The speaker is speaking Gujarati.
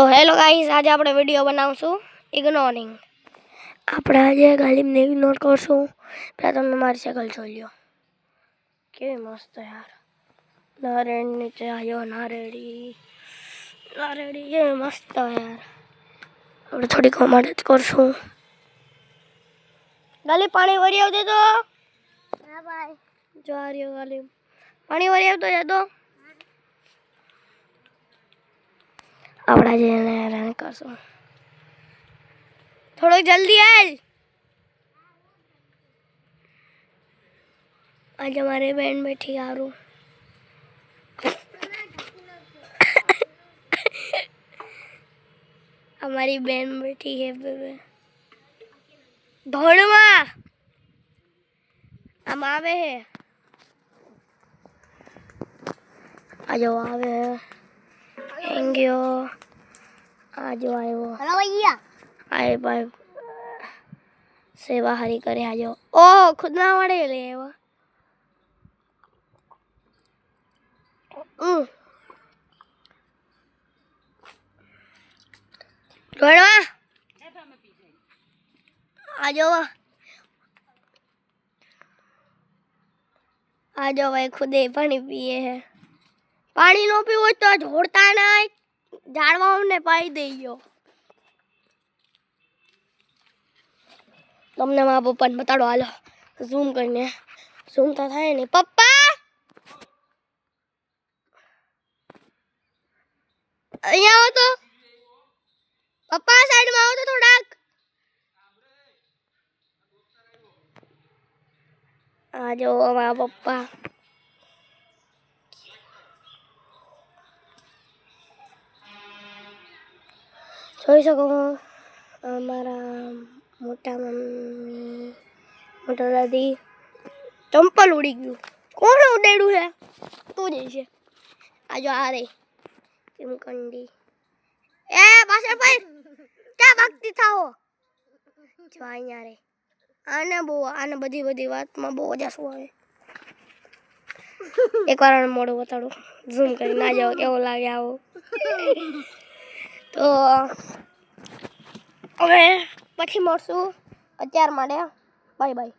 तो हेलो गाइस, आज આપણે વિડિયો બનાવશું ઇગ્નોરિંગ। આપણે આજે ગાલીમને ઇગ્નોર કરશું। પહેલા તમે મારી સાયકલ જોઈ લો, કેવી મસ્ત યાર। નારેડ નીચે આવ્યો, નારેડી કેવી મસ્ત યાર। આપણે થોડીક મદદ કરશું। ગાલી પાણી ભરી આવજે તો। હા ભાઈ, જો આ રહ્યો ગાલી, પાણી ભરી આવતો જા તો। આપણા જેને હેરાન કરશું, થોડોક જલ્દી આવ। आज हमारे बहन बैठी यारू। हमारी बहन बैठी है धोड़वा हम आवे है। आज आवे एंगियो आज आयो। हेलो भैया, आए भाई सेवा हरी करे। आज ओ खुद ना वड़े ले वो धोड़वा आ जाओ भाई, खुद ही पानी पिए है। पानी नो पीवो तो झोड़ता ना झाड़वा ने पाई देयो। तुमने मां पप्पा ने बताड़ो, हालो ઝૂમ करने। ઝૂમ तो थाय नहीं। पप्पा અહીંયા આવો તો। પપ્પા સાઈડ માં આવો તો થોડાક। आ जाओ हमारा पप्पा। જોઈ શકો અમારા મોટા મમ્મી, મોટા દાદી। ચંપલ ઉડી ગયું, કોણે ઉડાડ્યું છે? તું જ છે। આ જો આ રે ચીમકંડી। એ પાછળ ભાઈ ક્યાં ભાગતી થાઓ? જો અહીંયા રે આને બધી વાતમાં બહુ જશું આવે। એકવાર મોઢું બતાડું, ઝૂમ કરી ના જાઓ કેવો લાગે આવો। તો હવે પછી મળશું, અત્યાર માટે બાય બાય।